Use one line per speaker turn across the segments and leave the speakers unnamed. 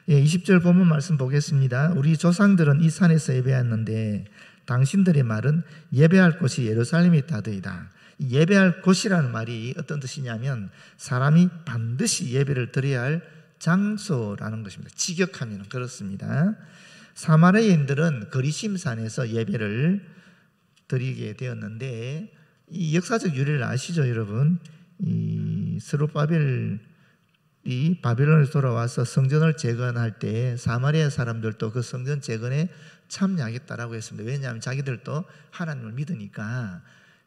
20절 본문 말씀 보겠습니다. 우리 조상들은 이 산에서 예배했는데 당신들의 말은 예배할 곳이 예루살렘에 있다더이다. 예배할 곳이라는 말이 어떤 뜻이냐면 사람이 반드시 예배를 드려야 할 장소라는 것입니다. 직역하면 그렇습니다. 사마리아인들은 거리심산에서 예배를 드리게 되었는데 이 역사적 유래를 아시죠, 여러분? 이 스룹바벨이 바벨론에서 돌아와서 성전을 재건할 때 사마리아 사람들도 그 성전 재건에 참여하겠다라고 했습니다. 왜냐하면 자기들도 하나님을 믿으니까.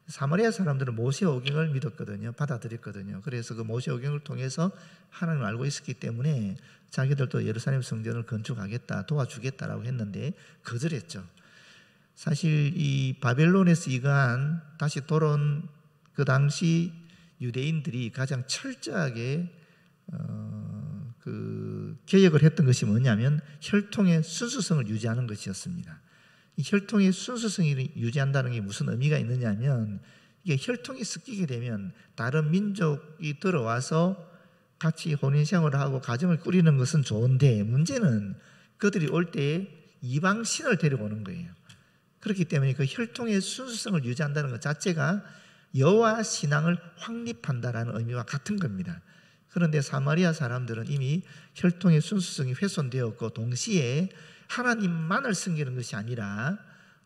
사마리아 사람들은 모세오경을 믿었거든요. 받아들였거든요. 그래서 그 모세오경을 통해서 하나님을 알고 있었기 때문에 자기들도 예루살렘 성전을 건축하겠다, 도와주겠다라고 했는데 거절했죠. 사실 이 바벨론에서 이간 다시 돌아온 그 당시 유대인들이 가장 철저하게 그 개혁을 했던 것이 뭐냐면 혈통의 순수성을 유지하는 것이었습니다. 이 혈통의 순수성을 유지한다는 게 무슨 의미가 있느냐면 이게 혈통이 섞이게 되면 다른 민족이 들어와서 같이 혼인생활을 하고 가정을 꾸리는 것은 좋은데 문제는 그들이 올 때 이방신을 데려오는 거예요. 그렇기 때문에 그 혈통의 순수성을 유지한다는 것 자체가 여호와 신앙을 확립한다라는 의미와 같은 겁니다. 그런데 사마리아 사람들은 이미 혈통의 순수성이 훼손되었고 동시에 하나님만을 섬기는 것이 아니라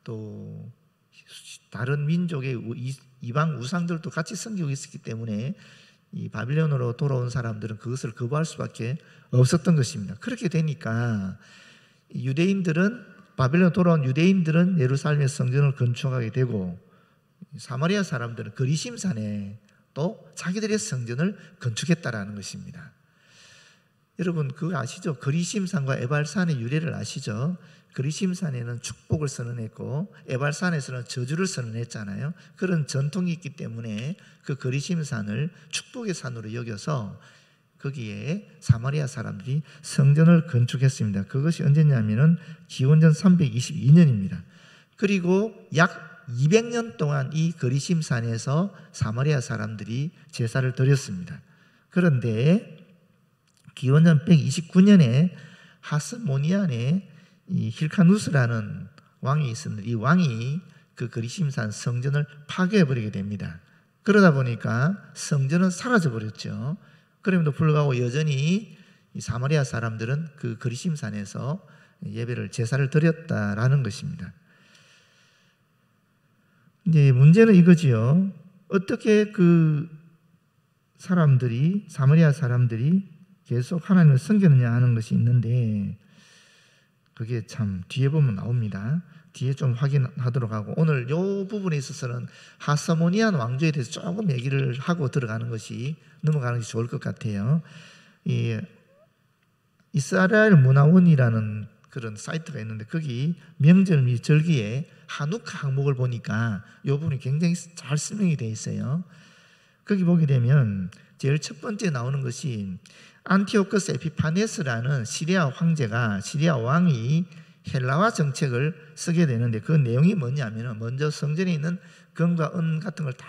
또 다른 민족의 이방 우상들도 같이 섬기고 있었기 때문에 이 바빌론으로 돌아온 사람들은 그것을 거부할 수밖에 없었던 것입니다. 그렇게 되니까 유대인들은 바빌론 돌아온 유대인들은 예루살렘의 성전을 건축하게 되고 사마리아 사람들은 거리심산에 또 자기들의 성전을 건축했다라는 것입니다. 여러분 그거 아시죠? 거리심산과 에발산의 유래를 아시죠? 거리심산에는 축복을 선언했고 에발산에서는 저주를 선언했잖아요. 그런 전통이 있기 때문에 그 거리심산을 축복의 산으로 여겨서 거기에 사마리아 사람들이 성전을 건축했습니다. 그것이 언제냐면은 기원전 322년입니다. 그리고 약 200년 동안 이 거리심산에서 사마리아 사람들이 제사를 드렸습니다. 그런데 기원전 129년에 하스모니안에 이 힐카누스라는 왕이 있었는데 이 왕이 그 거리심산 성전을 파괴해버리게 됩니다. 그러다 보니까 성전은 사라져버렸죠. 그럼에도 불구하고 여전히 이 사마리아 사람들은 그 거리심산에서 예배를 제사를 드렸다라는 것입니다. 이제 문제는 이거지요. 어떻게 그 사람들이 사마리아 사람들이 계속 하나님을 섬기느냐 하는 것이 있는데 그게 참 뒤에 보면 나옵니다. 뒤에 좀 확인하도록 하고 오늘 이 부분에 있어서는 하스모니안 왕조에 대해서 조금 얘기를 하고 들어가는 것이 넘어가는 것이 좋을 것 같아요. 이 이스라엘 문화원이라는 그런 사이트가 있는데 거기 명절 및 절기에 하누카 항목을 보니까 이 부분이 굉장히 잘 설명이 되어 있어요. 거기 보게 되면 제일 첫 번째 나오는 것이 안티오커스 에피파네스라는 시리아 황제가 시리아 왕이 헬라화 정책을 쓰게 되는데 그 내용이 뭐냐면 먼저 성전에 있는 금과 은 같은 걸 다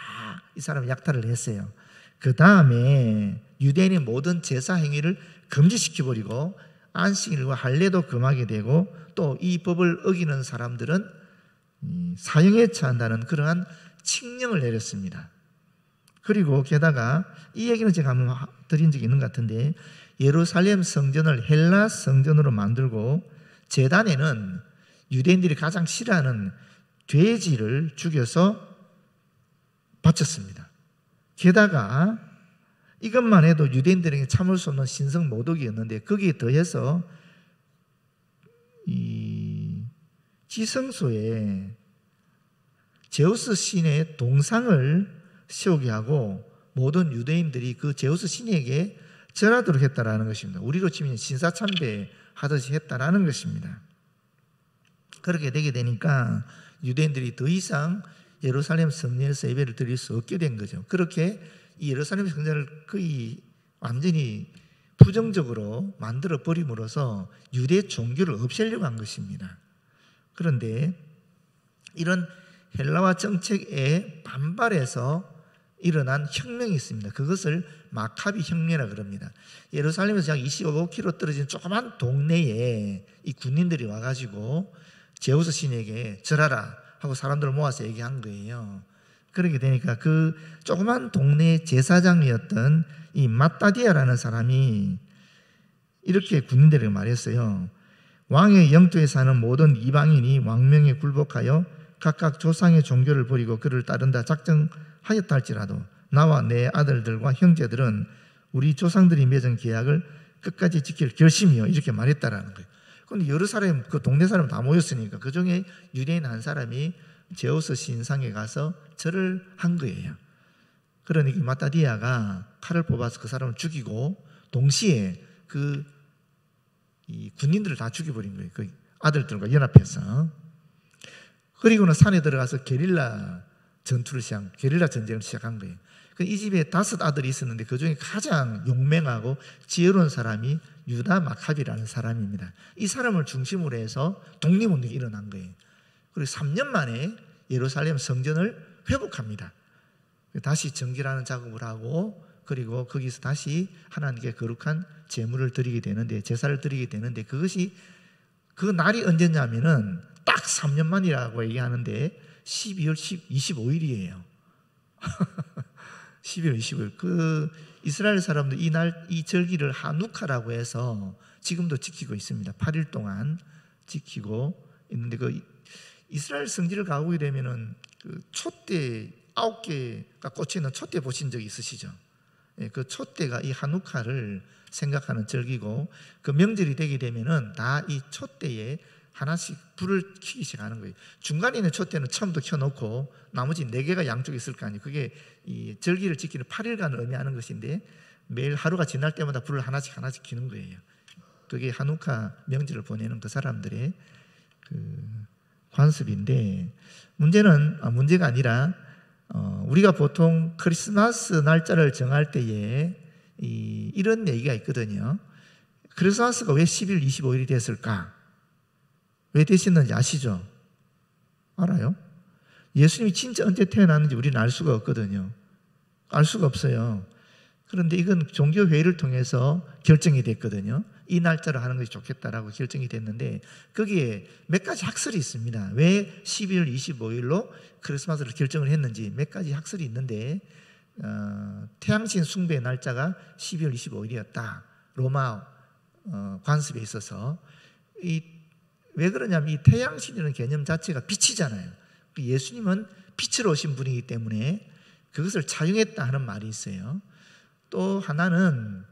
이 사람이 약탈을 했어요. 그 다음에 유대인의 모든 제사 행위를 금지시켜버리고 안식일과 할례도 금하게 되고 또 이 법을 어기는 사람들은 사형에 처한다는 그러한 칙령을 내렸습니다. 그리고 게다가 이 얘기는 제가 한번 드린 적이 있는 것 같은데 예루살렘 성전을 헬라 성전으로 만들고 제단에는 유대인들이 가장 싫어하는 돼지를 죽여서 바쳤습니다. 게다가 이것만 해도 유대인들에게 참을 수 없는 신성 모독이었는데 거기에 더해서 이 지성소에 제우스 신의 동상을 세우게 하고 모든 유대인들이 그 제우스 신에게 절하도록 했다라는 것입니다. 우리로 치면 신사참배 하듯이 했다라는 것입니다. 그렇게 되게 되니까 유대인들이 더 이상 예루살렘 성전에서 예배를 드릴 수 없게 된 거죠. 그렇게 이 예루살렘 성전을 거의 완전히 부정적으로 만들어 버림으로써 유대 종교를 없애려고 한 것입니다. 그런데 이런 헬라화 정책에 반발해서 일어난 혁명이 있습니다. 그것을 마카비 혁명이라고 그럽니다. 예루살렘에서 약 25km 떨어진 조그만 동네에 이 군인들이 와가지고 제우스 신에게 절하라 하고 사람들을 모아서 얘기한 거예요. 그렇게 되니까 그 조그만 동네 제사장이었던 이 마따디아라는 사람이 이렇게 군인들에게 말했어요. 왕의 영토에 사는 모든 이방인이 왕명에 굴복하여 각각 조상의 종교를 버리고 그를 따른다 작정하였다 할지라도 나와 내 아들들과 형제들은 우리 조상들이 맺은 계약을 끝까지 지킬 결심이요, 이렇게 말했다라는 거예요. 그런데 여러 사람, 그 동네 사람 다 모였으니까 그 중에 유대인 한 사람이 제우스 신상에 가서 절을 한 거예요. 그러니까 마따디아가 칼을 뽑아서 그 사람을 죽이고 동시에 이 군인들을 다 죽여버린 거예요. 그 아들들과 연합해서. 그리고는 산에 들어가서 게릴라 전쟁을 시작한 거예요. 이 집에 5 아들이 있었는데 그 중에 가장 용맹하고 지혜로운 사람이 유다 마카비라는 사람입니다. 이 사람을 중심으로 해서 독립운동이 일어난 거예요. 그리고 3년 만에 예루살렘 성전을 회복합니다. 다시 정결하는 작업을 하고 그리고 거기서 다시 하나님께 거룩한 제물을 드리게 되는데, 제사를 드리게 되는데, 그것이 그 날이 언제냐면은 딱 3년 만이라고 얘기하는데 12월 25일이에요. 12월 25일. 그 이스라엘 사람들 이 절기를 하누카라고 해서 지금도 지키고 있습니다. 8일 동안 지키고 있는데, 그 이스라엘 성지를 가보게 되면은 그 촛대 9개가 꽂혀 있는 촛대 보신 적 있으시죠? 그 촛대가 이 하누카를 생각하는 절기고, 그 명절이 되게 되면은 다 이 촛대에 하나씩 불을 켜기 시작하는 거예요. 중간에 있는 촛대는 처음부터 켜놓고 나머지 4개가 양쪽에 있을 거 아니에요. 그게 이 절기를 지키는 8일간을 의미하는 것인데, 매일 하루가 지날 때마다 불을 하나씩 켜는 거예요. 그게 하누카 명절을 보내는 그 사람들의 그 관습인데, 문제가 아니라 우리가 보통 크리스마스 날짜를 정할 때에 이런 얘기가 있거든요. 크리스마스가 왜 10일 25일이 됐을까? 왜 됐었는지 아시죠? 알아요? 예수님이 진짜 언제 태어났는지 우리는 알 수가 없거든요. 알 수가 없어요. 그런데 이건 종교회의를 통해서 결정이 됐거든요. 이 날짜로 하는 것이 좋겠다라고 결정이 됐는데, 거기에 몇 가지 학설이 있습니다. 왜 12월 25일로 크리스마스를 결정을 했는지 몇 가지 학설이 있는데, 태양신 숭배의 날짜가 12월 25일이었다. 로마 관습에 있어서. 왜 그러냐면 이 태양신이라는 개념 자체가 빛이잖아요. 예수님은 빛으로 오신 분이기 때문에 그것을 차용했다 하는 말이 있어요. 또 하나는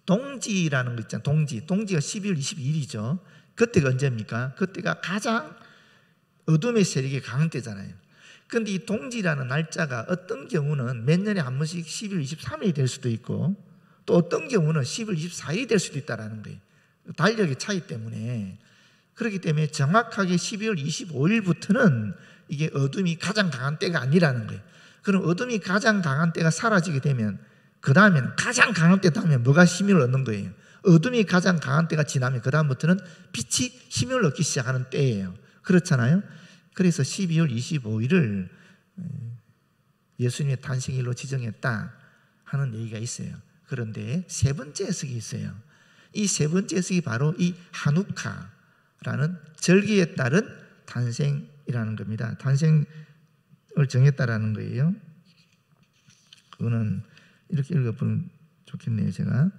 동지라는 거 있잖아요. 동지가 12월 22일이죠. 그때가 언제입니까? 그때가 가장 어둠의 세력이 강한 때잖아요. 그런데 이 동지라는 날짜가 어떤 경우는 몇 년에 한 번씩 12월 23일이 될 수도 있고, 또 어떤 경우는 12월 24일이 될 수도 있다는 거예요. 달력의 차이 때문에. 그렇기 때문에 정확하게 12월 25일부터는 이게 어둠이 가장 강한 때가 아니라는 거예요. 그럼 어둠이 가장 강한 때가 사라지게 되면 그 다음에는 가장 강한 때 다음에 뭐가 힘을 얻는 거예요? 어둠이 가장 강한 때가 지나면 그 다음부터는 빛이 힘을 얻기 시작하는 때예요. 그렇잖아요. 그래서 12월 25일을 예수님의 탄생일로 지정했다 하는 얘기가 있어요. 그런데 세 번째 해석이 있어요. 이 세 번째 해석이 바로 이 하누카라는 절기에 따른 탄생이라는 겁니다. 탄생을 정했다라는 거예요. 그거는 이렇게 읽어보면 좋겠네요. 제가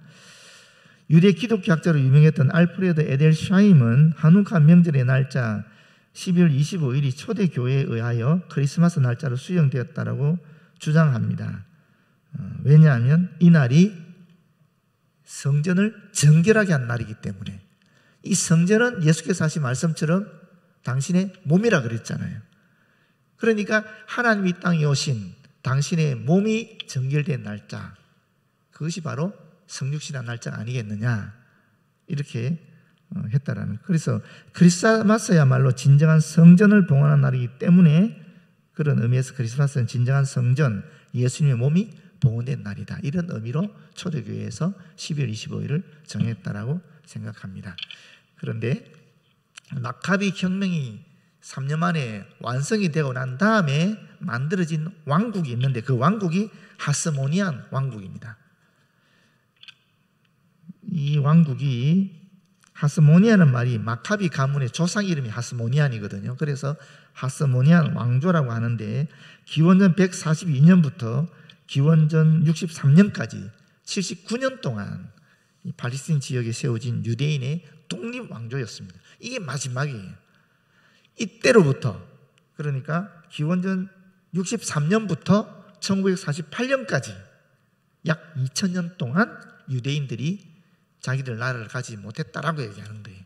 유대 기독교학자로 유명했던 알프레드 에델샤임은 하누카 명절의 날짜 12월 25일이 초대교회에 의하여 크리스마스 날짜로 수정되었다라고 주장합니다. 왜냐하면 이 날이 성전을 정결하게 한 날이기 때문에. 이 성전은 예수께서 하신 말씀처럼 당신의 몸이라 그랬잖아요. 그러니까 하나님이 이 땅에 오신 당신의 몸이 정결된 날짜, 그것이 바로 성육신한 날짜가 아니겠느냐, 이렇게 했다라는. 그래서 크리스마스야말로 진정한 성전을 봉헌한 날이기 때문에 그런 의미에서 크리스마스는 진정한 성전, 예수님의 몸이 봉헌된 날이다, 이런 의미로 초대교회에서 12월 25일을 정했다라고 생각합니다. 그런데 마카비 혁명이 3년 만에 완성이 되고 난 다음에 만들어진 왕국이 있는데 그 왕국이 하스모니안 왕국입니다. 이 왕국이 하스모니아는 말이 마카비 가문의 조상 이름이 하스모니안이거든요. 그래서 하스모니안 왕조라고 하는데 기원전 142년부터 기원전 63년까지 79년 동안 이 팔레스타인 지역에 세워진 유대인의 독립 왕조였습니다. 이게 마지막이에요. 이때로부터 그러니까 기원전 63년부터 1948년까지 약 2000년 동안 유대인들이 자기들 나라를 가지지 못했다라고 얘기하는 거예요.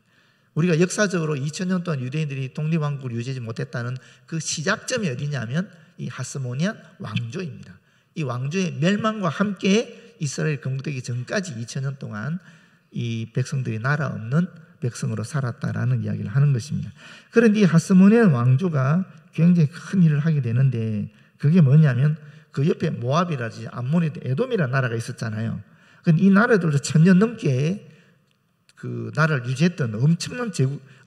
우리가 역사적으로 2000년 동안 유대인들이 독립왕국을 유지하지 못했다는 그 시작점이 어디냐면 이 하스모니안 왕조입니다. 이 왕조의 멸망과 함께 이스라엘 건국되기 전까지 2000년 동안 이 백성들이 나라 없는 백성으로 살았다라는 이야기를 하는 것입니다. 그런데 이 하스모니안 왕조가 굉장히 큰 일을 하게 되는데 그게 뭐냐면 그 옆에 모압이라든지 암몬이든 에돔이라는 나라가 있었잖아요. 이 나라들도 1000년 넘게 그 나라를 유지했던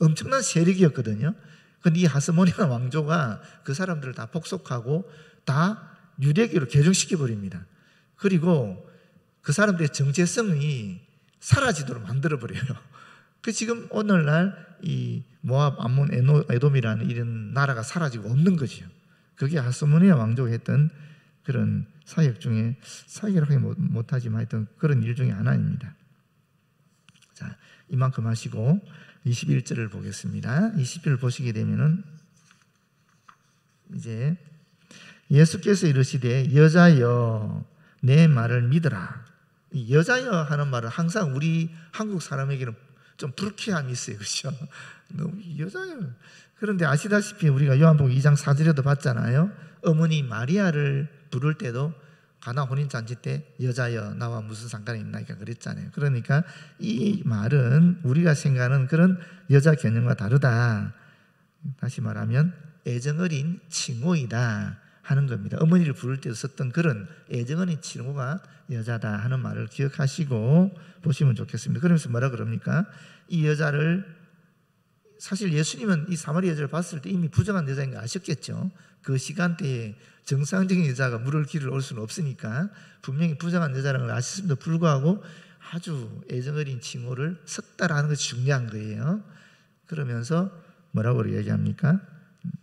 엄청난 세력이었거든요. 그런데 이 하스모니안 왕조가 그 사람들을 다 복속하고 다 유대교로 개종시켜버립니다. 그리고 그 사람들의 정체성이 사라지도록 만들어버려요. 그 지금 오늘날 이 모압, 암몬, 에돔이라는 이런 나라가 사라지고 없는 거죠. 그게 하스모니아 왕조가 했던 그런 사역 중에 사역이라고 하기 못하지만 하여튼 그런 일 중에 하나입니다. 자, 이만큼 하시고 21절을 보겠습니다. 21절 보시게 되면은 이제 예수께서 이르시되 여자여 내 말을 믿으라. 이 여자여 하는 말은 항상 우리 한국 사람에게는 좀 불쾌함이 있어요. 그렇죠? 너무 여자여. 그런데 아시다시피 우리가 요한복음 2장 4절에도 봤잖아요. 어머니 마리아를 부를 때도 가나 혼인잔치 때 여자여 나와 무슨 상관이 있나니까 그랬잖아요. 그러니까 이 말은 우리가 생각하는 그런 여자 개념과 다르다. 다시 말하면 애정어린 칭호이다 하는 겁니다. 어머니를 부를 때 썼던 그런 애정어린 칭호가 여자다 하는 말을 기억하시고 보시면 좋겠습니다. 그러면서 뭐라 그럽니까? 이 여자를 사실 예수님은 이 사마리아 여자를 봤을 때 이미 부정한 여자인 거 아셨겠죠. 그 시간대에 정상적인 여자가 물을 길을 올 수는 없으니까 분명히 부정한 여자라는 걸 아셨음에도 불구하고 아주 애정어린 칭호를 썼다라는 것이 중요한 거예요. 그러면서 뭐라고 얘기합니까?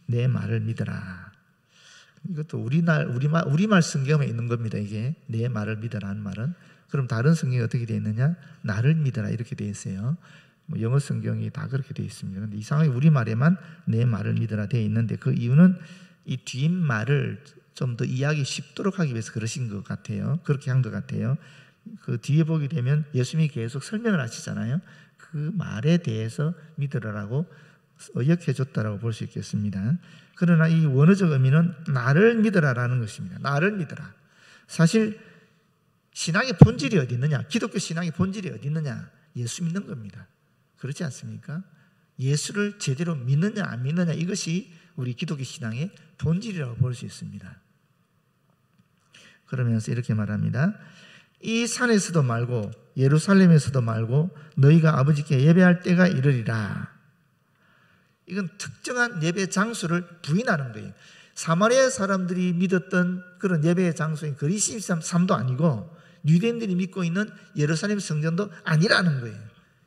내 말을 믿어라. 이것도 우리말 성경에 있는 겁니다. 이게 내 말을 믿어라는 말은. 그럼 다른 성경이 어떻게 되어 있느냐? 나를 믿어라 이렇게 되어 있어요. 영어 성경이 다 그렇게 되어 있습니다. 그런데 이상하게 우리말에만 내 말을 믿어라 되어 있는데 그 이유는 이 뒷말을 좀 더 이해하기 쉽도록 하기 위해서 그러신 것 같아요. 그렇게 한 것 같아요. 그 뒤에 보게 되면 예수님이 계속 설명을 하시잖아요. 그 말에 대해서 믿으라고 의역해 줬다라고 볼 수 있겠습니다. 그러나 이 원어적 의미는 나를 믿으라라는 것입니다. 나를 믿으라. 사실 신앙의 본질이 어디 있느냐? 기독교 신앙의 본질이 어디 있느냐? 예수 믿는 겁니다. 그렇지 않습니까? 예수를 제대로 믿느냐 안 믿느냐 이것이 우리 기독교 신앙의 본질이라고 볼 수 있습니다. 그러면서 이렇게 말합니다. 이 산에서도 말고 예루살렘에서도 말고 너희가 아버지께 예배할 때가 이르리라. 이건 특정한 예배 장소를 부인하는 거예요. 사마리아 사람들이 믿었던 그런 예배의 장소인 그리스도의 삶도 아니고 유대인들이 믿고 있는 예루살렘 성전도 아니라는 거예요.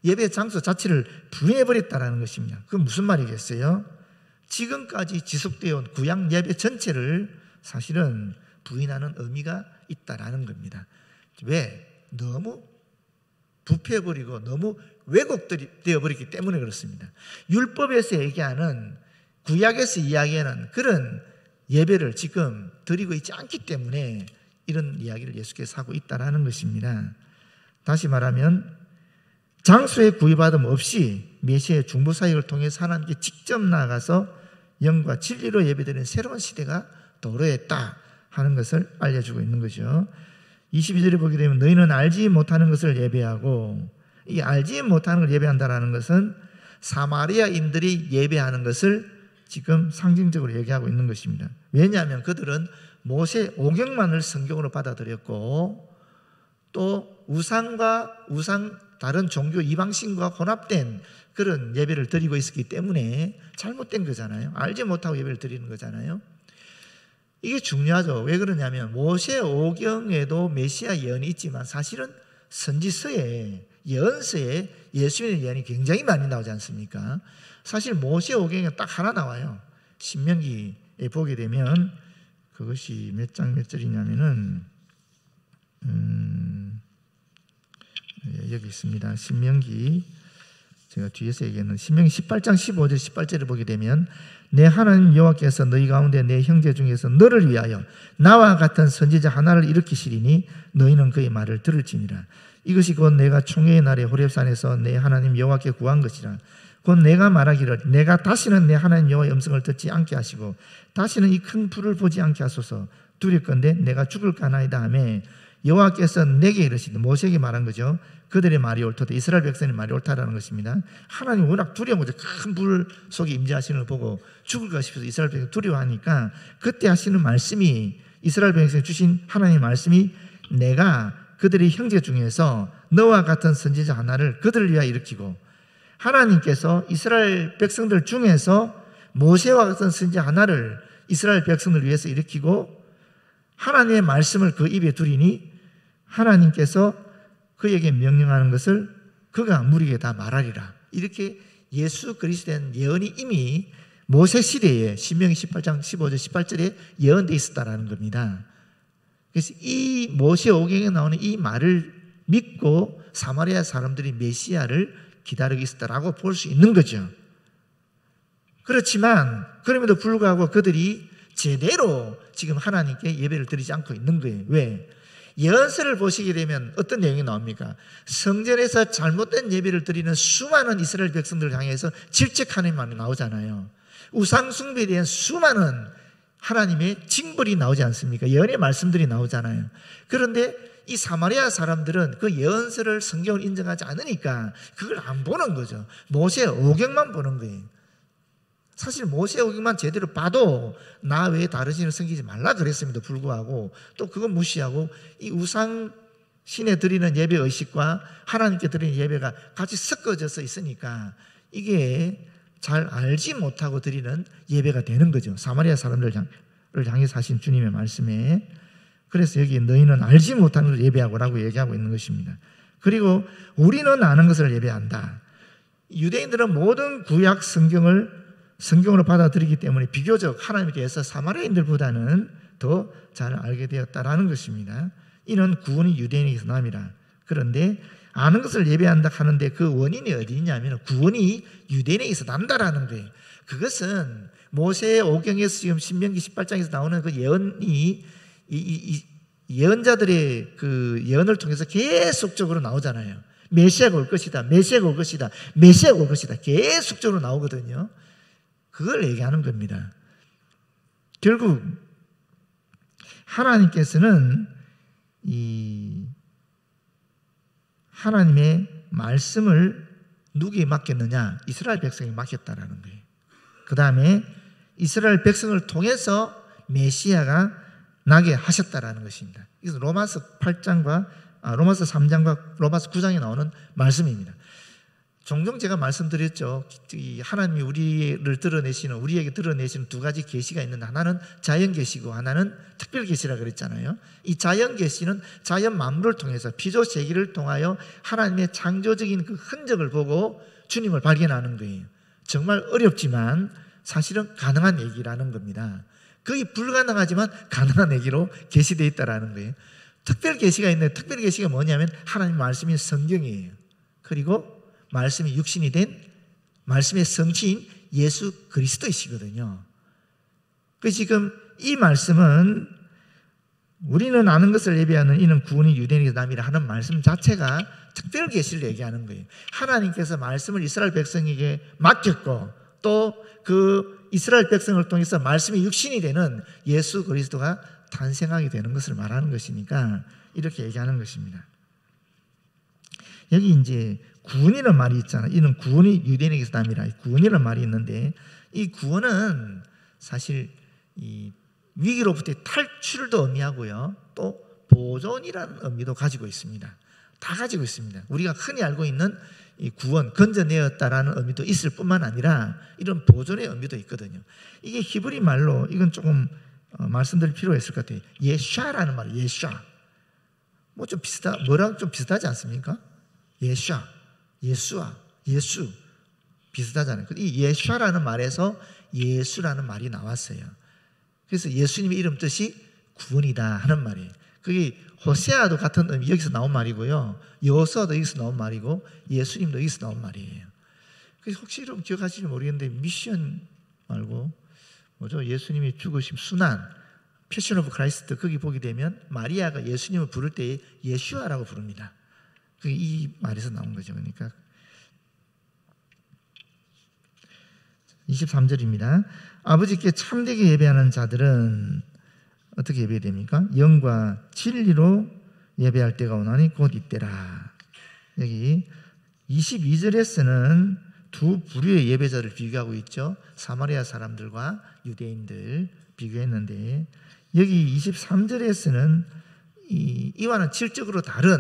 예배 장소 자체를 부인해버렸다는 것입니다. 그건 무슨 말이겠어요? 지금까지 지속되어 온 구약 예배 전체를 사실은 부인하는 의미가 있다라는 겁니다. 왜? 너무 부패해버리고 너무 왜곡되어버렸기 때문에 그렇습니다. 율법에서 얘기하는 구약에서 이야기하는 그런 예배를 지금 드리고 있지 않기 때문에 이런 이야기를 예수께서 하고 있다라는 것입니다. 다시 말하면 장소에 구애받음 없이 메시아의 중보사역을 통해서 하나님께 직접 나가서 영과 진리로 예배드리는 새로운 시대가 도래했다 하는 것을 알려주고 있는 거죠. 22절에 보게 되면 너희는 알지 못하는 것을 예배하고, 이 알지 못하는 걸 예배한다는 것은 사마리아인들이 예배하는 것을 지금 상징적으로 얘기하고 있는 것입니다. 왜냐하면 그들은 모세 오경만을 성경으로 받아들였고 또 우상과 우상 다른 종교 이방신과 혼합된 그런 예배를 드리고 있었기 때문에 잘못된 거잖아요. 알지 못하고 예배를 드리는 거잖아요. 이게 중요하죠. 왜 그러냐면 모세 오경에도 메시아 예언이 있지만 사실은 선지서에 예언서에 예수님의 예언이 굉장히 많이 나오지 않습니까? 사실 모세 오경에 딱 하나 나와요. 신명기에 보게 되면 그것이 몇 장 몇 절이냐면은 여기 있습니다. 신명기 제가 뒤에서 얘기했는 신명기 18장 15절 18절을 보게 되면 내 하나님 여호와께서 너희 가운데 내 형제 중에서 너를 위하여 나와 같은 선지자 하나를 일으키시리니 너희는 그의 말을 들을지니라. 이것이 곧 내가 총회의 날에 호렙산에서 내 하나님 여호와께 구한 것이라. 곧 내가 말하기를 내가 다시는 내 하나님 여호와의 음성을 듣지 않게 하시고 다시는 이 큰 불을 보지 않게 하소서. 두렵건대 내가 죽을까나이다 하매 여호와께서 내게 이르시되 모세에게 말한 거죠. 그들의 말이 옳도다. 이스라엘 백성의 말이 옳다라는 것입니다. 하나님 워낙 두려운 거죠. 큰 불 속에 임재하시는 걸 보고 죽을까 싶어서 이스라엘 백성이 두려워하니까 그때 하시는 말씀이 이스라엘 백성이 주신 하나님의 말씀이 내가 그들의 형제 중에서 너와 같은 선지자 하나를 그들을 위하여 일으키고 하나님께서 이스라엘 백성들 중에서 모세와 같은 선지자 하나를 이스라엘 백성을 위해서 일으키고 하나님의 말씀을 그 입에 두리니 하나님께서 그에게 명령하는 것을 그가 무리에게 다 말하리라. 이렇게 예수 그리스도에 대한 예언이 이미 모세 시대에 신명기 18장 15절 18절에 예언되어 있었다라는 겁니다. 그래서 이 모세 오경에 나오는 이 말을 믿고 사마리아 사람들이 메시아를 기다리고 있었다라고 볼 수 있는 거죠. 그렇지만 그럼에도 불구하고 그들이 제대로 지금 하나님께 예배를 드리지 않고 있는 거예요. 왜? 예언서를 보시게 되면 어떤 내용이 나옵니까? 성전에서 잘못된 예배를 드리는 수많은 이스라엘 백성들을 향해서 질책하는 말이 나오잖아요. 우상 숭배에 대한 수많은 하나님의 징벌이 나오지 않습니까? 예언의 말씀들이 나오잖아요. 그런데 이 사마리아 사람들은 그 예언서를 성경을 인정하지 않으니까 그걸 안 보는 거죠. 모세 오경만 보는 거예요. 사실 모세 오경만 제대로 봐도 나 외에 다른 신을 섬기지 말라 그랬음에도 불구하고 또 그건 무시하고 이 우상 신에 드리는 예배 의식과 하나님께 드리는 예배가 같이 섞어져서 있으니까 이게 잘 알지 못하고 드리는 예배가 되는 거죠. 사마리아 사람들을 향해서 하신 주님의 말씀에. 그래서 여기 너희는 알지 못하는 것을 예배하고라고 얘기하고 있는 것입니다. 그리고 우리는 아는 것을 예배한다. 유대인들은 모든 구약 성경으로 받아들이기 때문에 비교적 하나님에 대해서 사마리아인들보다는 더 잘 알게 되었다라는 것입니다. 이는 구원이 유대인에게서 남이라. 그런데 아는 것을 예배한다 하는데 그 원인이 어디 있냐면 구원이 유대인에게서 난다라는 거예요. 그것은 모세 오경에서 지금 신명기 18장에서 나오는 그 예언이 이 예언자들의 그 예언을 통해서 계속적으로 나오잖아요. 메시아가 올 것이다. 메시아가 올 것이다. 메시아가 올 것이다. 계속적으로 나오거든요. 그걸 얘기하는 겁니다. 결국 하나님께서는 이 하나님의 말씀을 누구에게 맡겼느냐? 이스라엘 백성에게 맡겼다라는 거예요. 그 다음에 이스라엘 백성을 통해서 메시아가 나게 하셨다라는 것입니다. 그래서 로마서 3장과 로마서 9장에 나오는 말씀입니다. 종종 제가 말씀드렸죠. 하나님이 우리에게 드러내시는 두 가지 계시가 있는데 하나는 자연 계시고 하나는 특별 계시라 그랬잖아요. 이 자연 계시는 자연 만물을 통해서 피조 세계를 통하여 하나님의 창조적인 그 흔적을 보고 주님을 발견하는 거예요. 정말 어렵지만 사실은 가능한 얘기라는 겁니다. 거의 불가능하지만 가능한 얘기로 계시되어 있다라는 거예요. 특별 계시가 있는데 특별 계시가 뭐냐면 하나님 말씀이 성경이에요. 그리고 말씀이 육신이 된 말씀의 성취인 예수 그리스도이시거든요. 그 지금 이 말씀은 우리는 아는 것을 예배하는 이는 구원이 유대인에게서 남이라 하는 말씀 자체가 특별 계시를 얘기하는 거예요. 하나님께서 말씀을 이스라엘 백성에게 맡겼고 또 그 이스라엘 백성을 통해서 말씀이 육신이 되는 예수 그리스도가 탄생하게 되는 것을 말하는 것이니까 이렇게 얘기하는 것입니다. 여기 이제 구원이라는 말이 있잖아요. 이는 구원이 유대인에게서 남이라. 구원이라는 말이 있는데 이 구원은 사실 이 위기로부터의 탈출도 의미하고요. 또 보존이라는 의미도 가지고 있습니다. 다 가지고 있습니다. 우리가 흔히 알고 있는 이 구원, 건져내었다라는 의미도 있을 뿐만 아니라 이런 보존의 의미도 있거든요. 이게 히브리 말로 이건 조금 말씀드릴 필요가 있을 것 같아요. 예샤라는 말이에요. 예샤. 뭐 좀 뭐랑 좀 비슷하지 않습니까? 예샤, 예수아, 예수 비슷하잖아요. 이 예샤라는 말에서 예수라는 말이 나왔어요. 그래서 예수님의 이름 뜻이 구원이다 하는 말이에요. 그게 호세아도 같은 의미, 여기서 나온 말이고요. 여호수아도 여기서 나온 말이고 예수님도 여기서 나온 말이에요. 그래서 혹시 여러분 기억하실지 모르겠는데 미션 말고 뭐죠? 예수님이 죽으심 순환, 패션 오브 크라이스트 거기 보게 되면 마리아가 예수님을 부를 때 예슈아라고 부릅니다. 그게 이 말에서 나온 거죠. 그러니까 23절입니다. 아버지께 참되게 예배하는 자들은 어떻게 예배됩니까? 영과 진리로 예배할 때가 오나니 곧 이때라. 여기 22절에서는 두 부류의 예배자를 비교하고 있죠. 사마리아 사람들과 유대인들 비교했는데 여기 23절에서는 이와는 질적으로 다른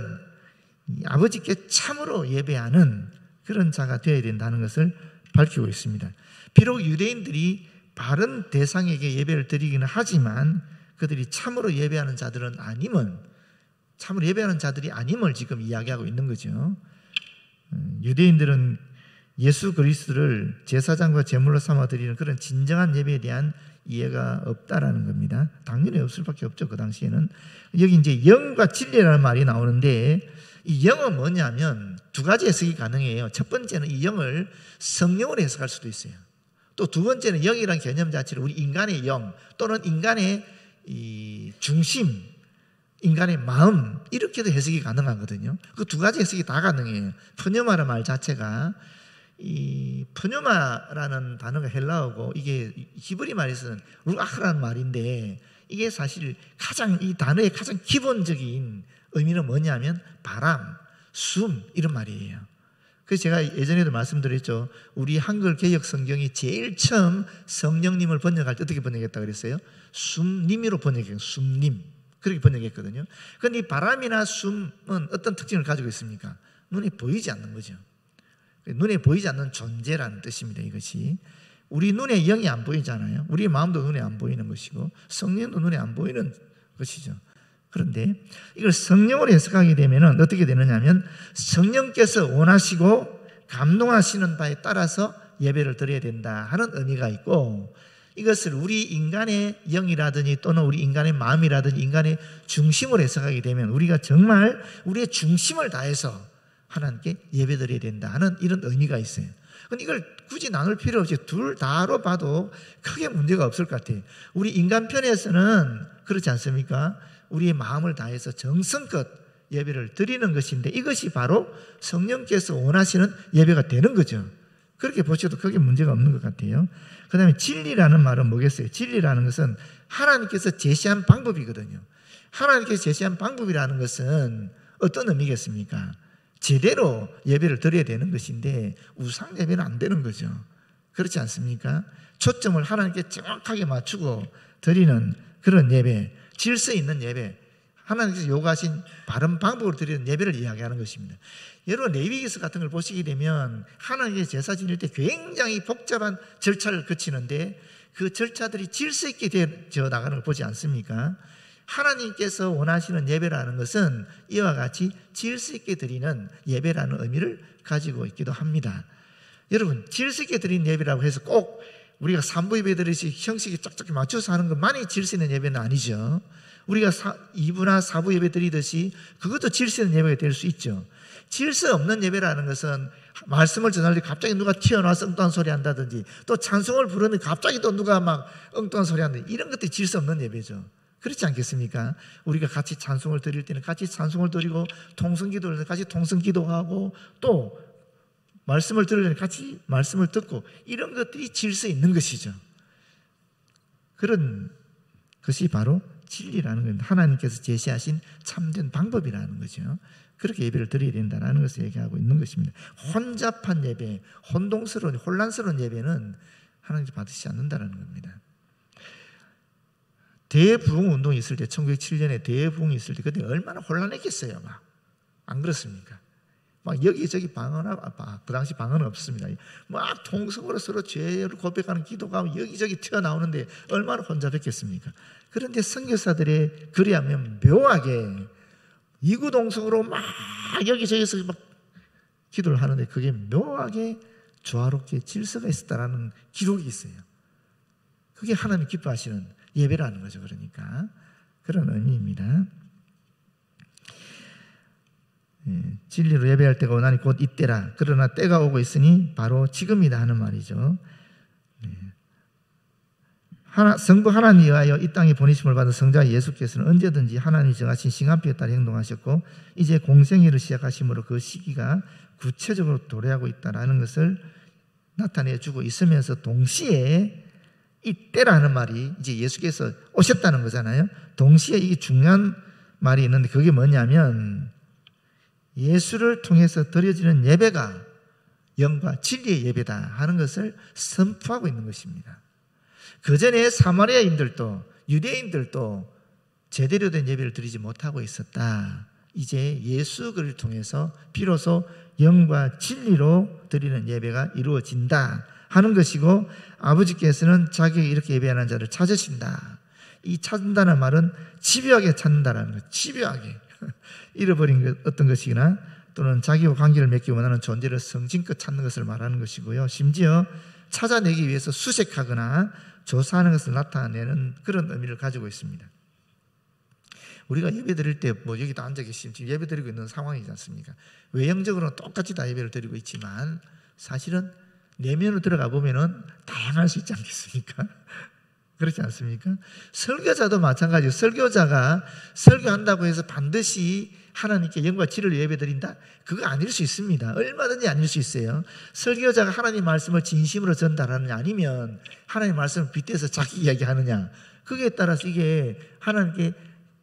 아버지께 참으로 예배하는 그런 자가 되어야 된다는 것을 밝히고 있습니다. 비록 유대인들이 바른 대상에게 예배를 드리기는 하지만 그들이 참으로 예배하는 자들은 아님을, 참으로 예배하는 자들이 아님을 지금 이야기하고 있는 거죠. 유대인들은 예수 그리스도를 제사장과 제물로 삼아 드리는 그런 진정한 예배에 대한 이해가 없다라는 겁니다. 당연히 없을 수밖에 없죠. 그 당시에는. 여기 이제 영과 진리라는 말이 나오는데 이 영은 뭐냐면 두 가지 해석이 가능해요. 첫 번째는 이 영을 성령으로 해석할 수도 있어요. 또 두 번째는 영이라는 개념 자체를 우리 인간의 영 또는 인간의 이 중심, 인간의 마음 이렇게도 해석이 가능하거든요. 그 두 가지 해석이 다 가능해요. 푸뉴마라는 말 자체가 이 푸뉴마라는 단어가 헬라어고 이게 히브리 말에서는 루아흐라는 말인데 이게 사실 가장 이 단어의 가장 기본적인 의미는 뭐냐면 바람, 숨 이런 말이에요. 그래서 제가 예전에도 말씀드렸죠. 우리 한글 개역 성경이 제일 처음 성령님을 번역할 때 어떻게 번역했다고 그랬어요? 숨님으로 번역해요. 숨님 그렇게 번역했거든요. 그런데 이 바람이나 숨은 어떤 특징을 가지고 있습니까? 눈에 보이지 않는 거죠. 눈에 보이지 않는 존재라는 뜻입니다. 이것이 우리 눈에 영이 안 보이잖아요. 우리 마음도 눈에 안 보이는 것이고 성령도 눈에 안 보이는 것이죠. 그런데 이걸 성령으로 해석하게 되면 어떻게 되느냐 하면 성령께서 원하시고 감동하시는 바에 따라서 예배를 드려야 된다 하는 의미가 있고 이것을 우리 인간의 영이라든지 또는 우리 인간의 마음이라든지 인간의 중심으로 해석하게 되면 우리가 정말 우리의 중심을 다해서 하나님께 예배드려야 된다 하는 이런 의미가 있어요. 그런데 이걸 굳이 나눌 필요 없이 둘 다로 봐도 크게 문제가 없을 것 같아요. 우리 인간 편에서는 그렇지 않습니까? 우리의 마음을 다해서 정성껏 예배를 드리는 것인데 이것이 바로 성령께서 원하시는 예배가 되는 거죠. 그렇게 보셔도 크게 문제가 없는 것 같아요. 그 다음에 진리라는 말은 뭐겠어요? 진리라는 것은 하나님께서 제시한 방법이거든요. 하나님께서 제시한 방법이라는 것은 어떤 의미겠습니까? 제대로 예배를 드려야 되는 것인데 우상 예배는 안 되는 거죠. 그렇지 않습니까? 초점을 하나님께 정확하게 맞추고 드리는 그런 예배, 질서 있는 예배, 하나님께서 요구하신 바른 방법으로 드리는 예배를 이야기하는 것입니다. 여러분 레위기서 같은 걸 보시게 되면 하나님께서 제사 지낼 때 굉장히 복잡한 절차를 거치는데 그 절차들이 질서 있게 되어 나가는 걸 보지 않습니까? 하나님께서 원하시는 예배라는 것은 이와 같이 질서 있게 드리는 예배라는 의미를 가지고 있기도 합니다. 여러분 질서 있게 드리는 예배라고 해서 꼭 우리가 3부 예배 드리듯이 형식이 쫙쫙 맞춰서 하는 것만이 질서 있는 예배는 아니죠. 우리가 2부나 4부 예배 드리듯이 그것도 질서 있는 예배가 될 수 있죠. 질서 없는 예배라는 것은 말씀을 전할 때 갑자기 누가 튀어나와서 엉뚱한 소리 한다든지 또 찬송을 부르는데 갑자기 또 누가 막 엉뚱한 소리 한다든지 이런 것들이 질서 없는 예배죠. 그렇지 않겠습니까? 우리가 같이 찬송을 드릴 때는 같이 찬송을 드리고 통성기도를 할 때 같이 통성기도하고 또 말씀을 들으려면 같이 말씀을 듣고 이런 것들이 질서 있는 것이죠. 그런 것이 바로 진리라는 건 하나님께서 제시하신 참된 방법이라는 거죠. 그렇게 예배를 드려야 된다는 것을 얘기하고 있는 것입니다. 혼잡한 예배, 혼동스러운 혼란스러운 예배는 하나님께서 받으시지 않는다는 겁니다. 대부흥 운동이 있을 때 1907년에 대부흥이 있을 때 그때 얼마나 혼란했겠어요. 막 안 그렇습니까? 막 여기저기 그 당시 방언은 없습니다. 막 통성으로 서로 죄를 고백하는 기도가 여기저기 튀어나오는데 얼마나 혼잡했겠습니까? 그런데 선교사들의 글에 하면 묘하게 이구동성으로 막 여기저기서 막 기도를 하는데 그게 묘하게 조화롭게 질서가 있었다라는 기록이 있어요. 그게 하나님 기뻐하시는 예배라는 거죠. 그러니까 그런 의미입니다. 진리로 예배할 때가 오나니 곧 이때라. 그러나 때가 오고 있으니 바로 지금이다 하는 말이죠. 성부 하나님에 의하여 이 땅에 보내심을 받은 성자 예수께서는 언제든지 하나님이 정하신 시간표에 따라 행동하셨고 이제 공생애를 시작하심으로 그 시기가 구체적으로 도래하고 있다는 것을 나타내주고 있으면서 동시에 이때라는 말이 이제 예수께서 오셨다는 거잖아요. 동시에 이게 중요한 말이 있는데 그게 뭐냐면 예수를 통해서 드려지는 예배가 영과 진리의 예배다 하는 것을 선포하고 있는 것입니다. 그전에 사마리아인들도 유대인들도 제대로 된 예배를 드리지 못하고 있었다. 이제 예수를 통해서 비로소 영과 진리로 드리는 예배가 이루어진다 하는 것이고 아버지께서는 자기가 이렇게 예배하는 자를 찾으신다. 이 찾는다는 말은 집요하게 찾는다라는 것. 집요하게 잃어버린 어떤 것이나 또는 자기와 관계를 맺기 원하는 존재를 성심껏 찾는 것을 말하는 것이고요. 심지어 찾아내기 위해서 수색하거나 조사하는 것을 나타내는 그런 의미를 가지고 있습니다. 우리가 예배 드릴 때 뭐 여기도 앉아 계시면 지금 예배 드리고 있는 상황이지 않습니까? 외형적으로는 똑같이 다 예배를 드리고 있지만 사실은 내면으로 들어가 보면은 다양할 수 있지 않겠습니까? 그렇지 않습니까? 설교자도 마찬가지예요. 설교자가 설교한다고 해서 반드시 하나님께 영과 진리를 예배드린다? 그거 아닐 수 있습니다. 얼마든지 아닐 수 있어요. 설교자가 하나님 말씀을 진심으로 전달하느냐 아니면 하나님 말씀을 빗대서 자기 이야기하느냐 그게 따라서 이게 하나님께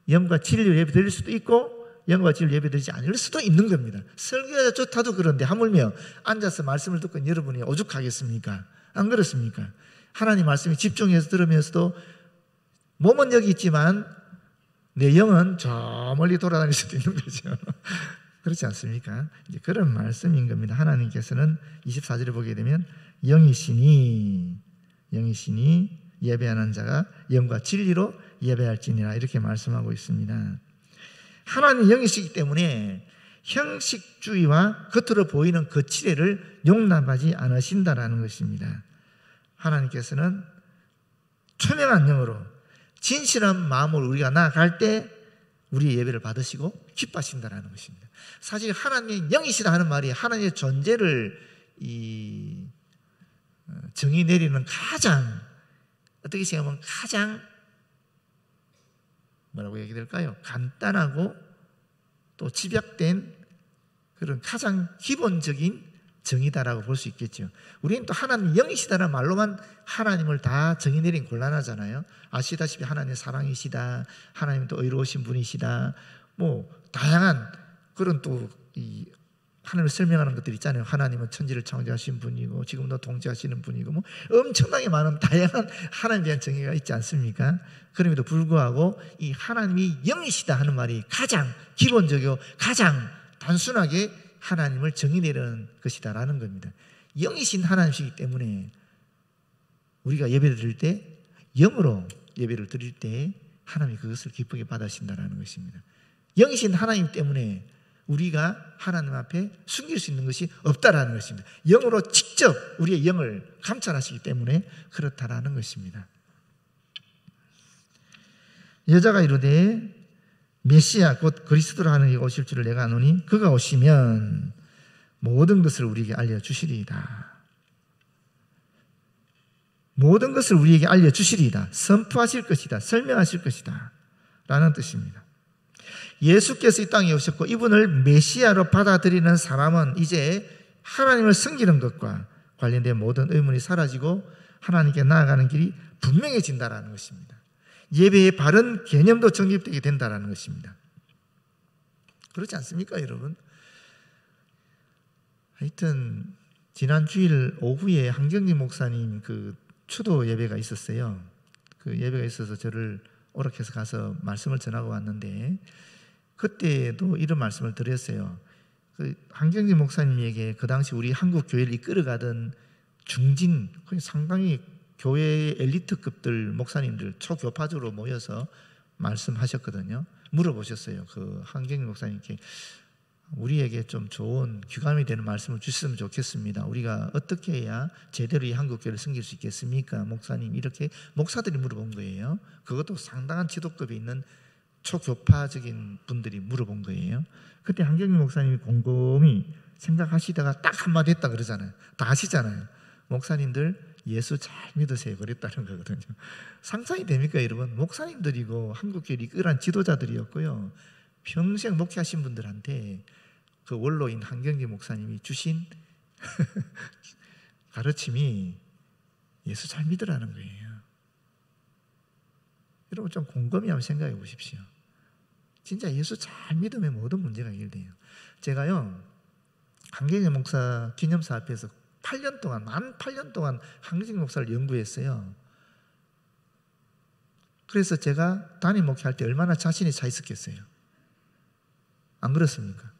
영과 진리를 예배드릴 수도 있고 영과 진리를 예배드리지 않을 수도 있는 겁니다. 설교자조차도 그런데 하물며 앉아서 말씀을 듣고 여러분이 오죽하겠습니까? 안 그렇습니까? 하나님 말씀에 집중해서 들으면서도 몸은 여기 있지만 내 영은 저 멀리 돌아다닐 수도 있는 거죠. 그렇지 않습니까? 이제 그런 말씀인 겁니다. 하나님께서는 24절에 보게 되면 영이시니 예배하는 자가 영과 진리로 예배할지니라 이렇게 말씀하고 있습니다. 하나님 영이시기 때문에 형식주의와 겉으로 보이는 거칠애를 용납하지 않으신다라는 것입니다. 하나님께서는 투명한 영으로 진실한 마음으로 우리가 나아갈 때 우리의 예배를 받으시고 기뻐하신다라는 것입니다. 사실 하나님의 영이시다 하는 말이 하나님의 존재를 정의 내리는 가장 어떻게 생각하면 가장 뭐라고 얘기될까요? 간단하고 또 집약된 그런 가장 기본적인 정의다라고 볼 수 있겠죠. 우리는 또 하나님 영이시다라는 말로만 하나님을 다 정의 내리긴 곤란하잖아요. 아시다시피 하나님 사랑이시다, 하나님 또 의로우신 분이시다, 뭐 다양한 그런 또 이 하나님을 설명하는 것들이 있잖아요. 하나님은 천지를 창조하신 분이고 지금도 통치하시는 분이고 뭐 엄청나게 많은 다양한 하나님에 대한 정의가 있지 않습니까? 그럼에도 불구하고 이 하나님이 영이시다 하는 말이 가장 기본적이고 가장 단순하게 하나님을 정의 내리는 것이다라는 겁니다. 영이신 하나님이시기 때문에 우리가 예배를 드릴 때 영으로 예배를 드릴 때 하나님이 그것을 기쁘게 받으신다라는 것입니다. 영이신 하나님 때문에 우리가 하나님 앞에 숨길 수 있는 것이 없다라는 것입니다. 영으로 직접 우리의 영을 감찰하시기 때문에 그렇다라는 것입니다. 여자가 이르되 메시아 곧 그리스도라 하는 이가 오실 줄을 내가 아노니 그가 오시면 모든 것을 우리에게 알려주시리이다. 모든 것을 우리에게 알려주시리이다. 선포하실 것이다. 설명하실 것이다 라는 뜻입니다. 예수께서 이 땅에 오셨고 이분을 메시아로 받아들이는 사람은 이제 하나님을 섬기는 것과 관련된 모든 의문이 사라지고 하나님께 나아가는 길이 분명해진다는 것입니다. 예배의 바른 개념도 정립되게 된다는 것입니다. 그렇지 않습니까, 여러분? 하여튼 지난 주일 오후에 한경진 목사님 그 추도 예배가 있었어요. 그 예배가 있어서 저를 오락해서 가서 말씀을 전하고 왔는데 그때도 이런 말씀을 드렸어요. 그 한경진 목사님에게 그 당시 우리 한국 교회를 이끌어가던 중진, 상당히 교회 엘리트급들 목사님들 초교파적으로 모여서 말씀하셨거든요. 물어보셨어요. 그 한경진 목사님께 우리에게 좀 좋은 귀감이 되는 말씀을 주셨으면 좋겠습니다. 우리가 어떻게 해야 제대로 이 한국교회를 섬길 수 있겠습니까? 목사님, 이렇게 목사들이 물어본 거예요. 그것도 상당한 지도급이 있는 초교파적인 분들이 물어본 거예요. 그때 한경진 목사님이 곰곰이 생각하시다가 딱 한마디 했다 그러잖아요. 다 아시잖아요. 목사님들 예수 잘 믿으세요. 그랬다는 거거든요. 상상이 됩니까, 여러분? 목사님들이고 한국교회를 이끌어간 지도자들이었고요. 평생 목회하신 분들한테 그 원로인 한경진 목사님이 주신 가르침이 예수 잘 믿으라는 거예요. 여러분 좀 곰곰이 한번 생각해 보십시오. 진짜 예수 잘 믿으면 모든 문제가 해결돼요. 제가요, 한경진 목사 기념사 앞에서 8년 동안, 만 8년 동안 한경진 목사를 연구했어요. 그래서 제가 담임 목회할 때 얼마나 자신이 차 있었겠어요. 안 그렇습니까?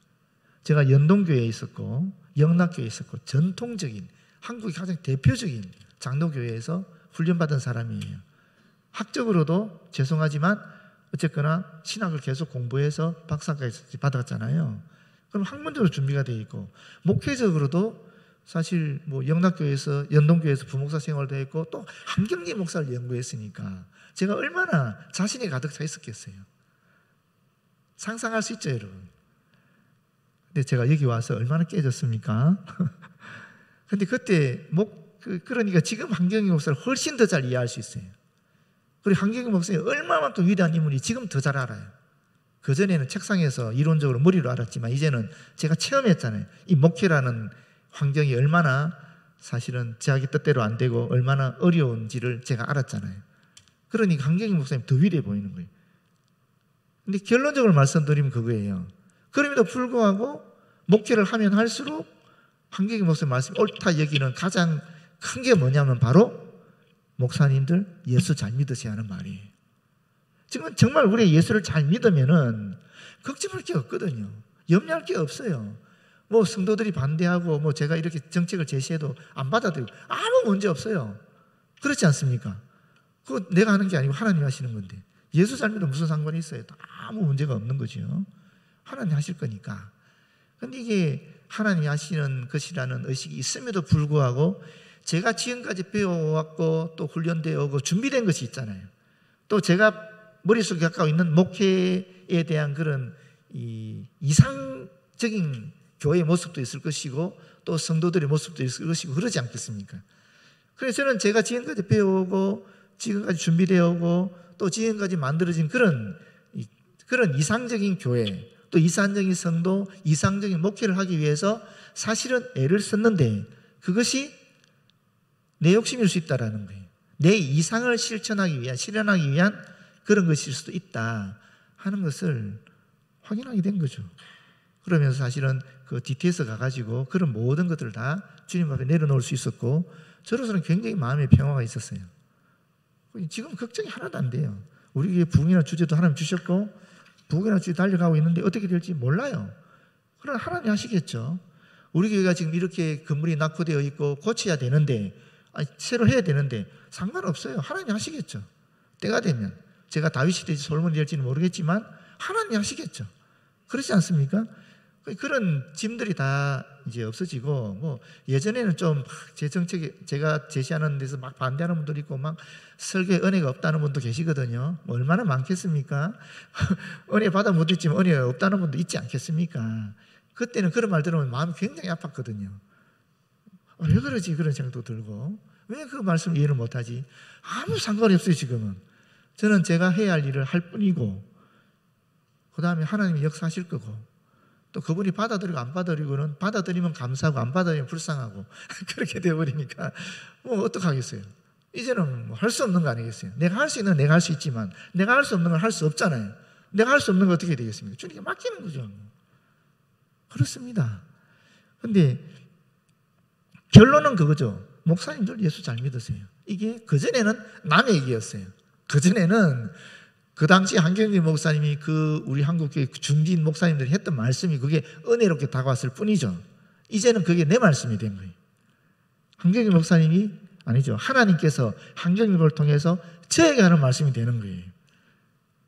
제가 연동교회에 있었고 영락교회에 있었고 전통적인 한국의 가장 대표적인 장로교회에서 훈련받은 사람이에요. 학적으로도 죄송하지만 어쨌거나 신학을 계속 공부해서 박사까지 받았잖아요. 그럼 학문적으로 준비가 되어 있고 목회적으로도 사실 뭐 영락교회에서 연동교회에서 부목사 생활도 했고 또 한경진 목사를 연구했으니까 제가 얼마나 자신이 가득 차 있었겠어요. 상상할 수 있죠, 여러분. 근데 제가 여기 와서 얼마나 깨졌습니까? 근데 그때 그러니까 지금 한경진 목사를 훨씬 더 잘 이해할 수 있어요. 그리고 한경진 목사님이 얼마만큼 위대한 인물이 지금 더 잘 알아요. 그전에는 책상에서 이론적으로 머리로 알았지만 이제는 제가 체험했잖아요. 이 목회라는 환경이 얼마나 사실은 자기 뜻대로 안 되고 얼마나 어려운지를 제가 알았잖아요. 그러니까 한경진 목사님 더 위대해 보이는 거예요. 근데 결론적으로 말씀드리면 그거예요. 그럼에도 불구하고 목회를 하면 할수록 한경진 목사님 말씀이 옳다 여기는 가장 큰 게 뭐냐면 바로 목사님들 예수 잘 믿으셔야 하는 말이에요. 지금 정말 우리 예수를 잘 믿으면은 걱정할 게 없거든요. 염려할 게 없어요. 뭐 성도들이 반대하고 뭐 제가 이렇게 정책을 제시해도 안 받아들이고 아무 문제 없어요. 그렇지 않습니까? 그거 내가 하는 게 아니고 하나님이 하시는 건데 예수 잘 믿으면 무슨 상관이 있어요? 아무 문제가 없는 거죠. 하나님이 하실 거니까. 근데 이게 하나님이 하시는 것이라는 의식이 있음에도 불구하고 제가 지금까지 배워왔고 또 훈련되어 오고 준비된 것이 있잖아요. 또 제가 머릿속에 갖고 있는 목회에 대한 그런 이상적인 교회의 모습도 있을 것이고 또 성도들의 모습도 있을 것이고 그러지 않겠습니까? 그래서 저는 제가 지금까지 배워오고 지금까지 준비되어 오고 또 지금까지 만들어진 그런 이상적인 교회 또 이상적인 성도, 이상적인 목회를 하기 위해서 사실은 애를 썼는데 그것이 내 욕심일 수 있다라는 거예요. 내 이상을 실현하기 위한 그런 것일 수도 있다 하는 것을 확인하게 된 거죠. 그러면서 사실은 그 DT에서 가가지고 그런 모든 것들을 다 주님 앞에 내려놓을 수 있었고 저로서는 굉장히 마음의 평화가 있었어요. 지금 걱정이 하나도 안 돼요. 우리 교회 부흥이나 주제도 하나님 주셨고 부흥이나 주제 달려가고 있는데 어떻게 될지 몰라요. 그러나 하나님 하시겠죠. 우리 교회가 지금 이렇게 건물이 낙후되어 있고 고쳐야 되는데 새로 해야 되는데 상관없어요. 하나님 하시겠죠. 때가 되면 제가 다윗이 될지 솔몬이 될지는 모르겠지만 하나님 하시겠죠. 그렇지 않습니까? 그런 짐들이 다 이제 없어지고 뭐 예전에는 좀 제 정책에 제가 제시하는 데서 막 반대하는 분도 있고 막 설교에 은혜가 없다는 분도 계시거든요. 뭐 얼마나 많겠습니까? 은혜 받아 못했지만 은혜가 없다는 분도 있지 않겠습니까? 그때는 그런 말 들으면 마음이 굉장히 아팠거든요. 왜 그러지? 그런 생각도 들고 왜 그 말씀을 이해를 못하지? 아무 상관이 없어요. 지금은 저는 제가 해야 할 일을 할 뿐이고 그 다음에 하나님이 역사하실 거고 또 그분이 받아들이고 안 받아들이고는 받아들이면 감사하고 안 받아들이면 불쌍하고 그렇게 되어버리니까 뭐 어떡하겠어요. 이제는 뭐 할 수 없는 거 아니겠어요. 내가 할 수 있는 건 내가 할 수 있지만 내가 할 수 없는 건 할 수 없잖아요. 내가 할 수 없는 건 어떻게 되겠습니까? 주님께 맡기는 거죠. 그렇습니다. 근데 결론은 그거죠. 목사님들 예수 잘 믿으세요. 이게 그전에는 남의 얘기였어요. 그전에는 그 당시 한경길 목사님이 우리 한국교회 중진 목사님들이 했던 말씀이 그게 은혜롭게 다가왔을 뿐이죠. 이제는 그게 내 말씀이 된 거예요. 한경길 목사님이 아니죠. 하나님께서 한경길을 통해서 저에게 하는 말씀이 되는 거예요.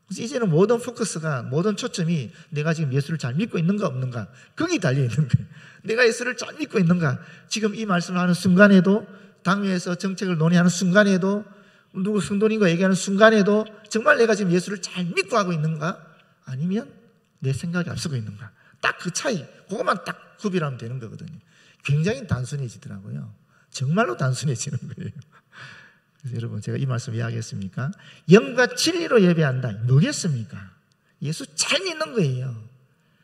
그래서 이제는 모든 포커스가, 모든 초점이 내가 지금 예수를 잘 믿고 있는가 없는가, 거기 달려 있는 거예요. 내가 예수를 잘 믿고 있는가. 지금 이 말씀을 하는 순간에도, 당회에서 정책을 논의하는 순간에도, 누구 성도님과 얘기하는 순간에도 정말 내가 지금 예수를 잘 믿고 하고 있는가, 아니면 내 생각이 앞서고 있는가. 딱 그 차이, 그것만 딱 구별하면 되는 거거든요. 굉장히 단순해지더라고요. 정말로 단순해지는 거예요. 그래서 여러분, 제가 이 말씀 왜 하겠습니까? 영과 진리로 예배한다. 뭐겠습니까? 예수 잘 믿는 거예요.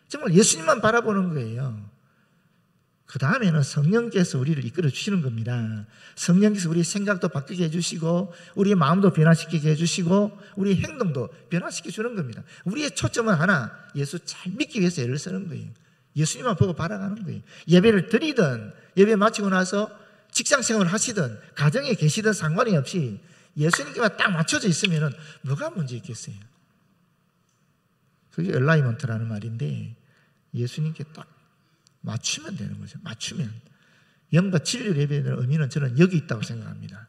정말 예수님만 바라보는 거예요. 그 다음에는 성령께서 우리를 이끌어 주시는 겁니다. 성령께서 우리의 생각도 바뀌게 해주시고, 우리의 마음도 변화시키게 해주시고, 우리의 행동도 변화시켜 주는 겁니다. 우리의 초점은 하나, 예수 잘 믿기 위해서 애를 쓰는 거예요. 예수님만 보고 바라가는 거예요. 예배를 드리든, 예배 마치고 나서 직장생활을 하시든, 가정에 계시든 상관이 없이 예수님께만 딱 맞춰져 있으면 뭐가 문제 있겠어요? 그게 얼라이먼트라는 말인데, 예수님께 딱 맞추면 되는 거죠. 맞추면. 영과 진리로 예배하는 의미는 저는 여기 있다고 생각합니다.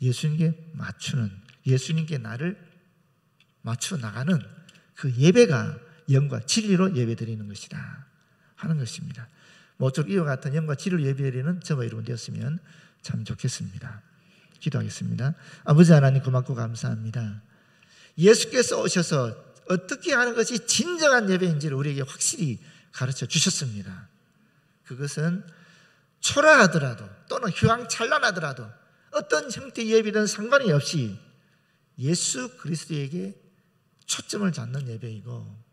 예수님께 맞추는, 예수님께 나를 맞춰 나가는 그 예배가 영과 진리로 예배드리는 것이다 하는 것입니다. 모쪼록 이와 같은 영과 진리로 예배드리는 저와 여러분 되었으면 참 좋겠습니다. 기도하겠습니다. 아버지 하나님, 고맙고 감사합니다. 예수께서 오셔서 어떻게 하는 것이 진정한 예배인지를 우리에게 확실히 가르쳐 주셨습니다. 그것은 초라하더라도 또는 휘황찬란하더라도 어떤 형태의 예배든 상관이 없이 예수 그리스도에게 초점을 잡는 예배이고,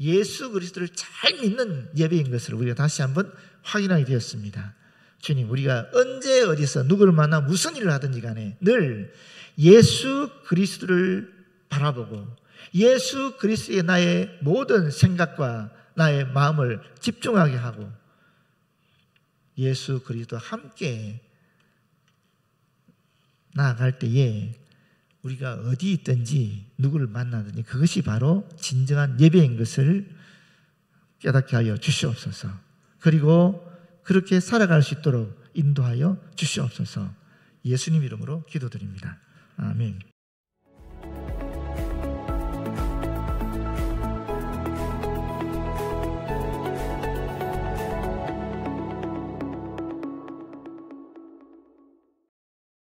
예수 그리스도를 잘 믿는 예배인 것을 우리가 다시 한번 확인하게 되었습니다. 주님, 우리가 언제 어디서 누구를 만나 무슨 일을 하든지 간에 늘 예수 그리스도를 바라보고 예수 그리스도에 나의 모든 생각과 나의 마음을 집중하게 하고 예수 그리스도와 함께 나아갈 때에 우리가 어디 있든지 누구를 만나든지 그것이 바로 진정한 예배인 것을 깨닫게 하여 주시옵소서. 그리고 그렇게 살아갈 수 있도록 인도하여 주시옵소서. 예수님 이름으로 기도드립니다. 아멘.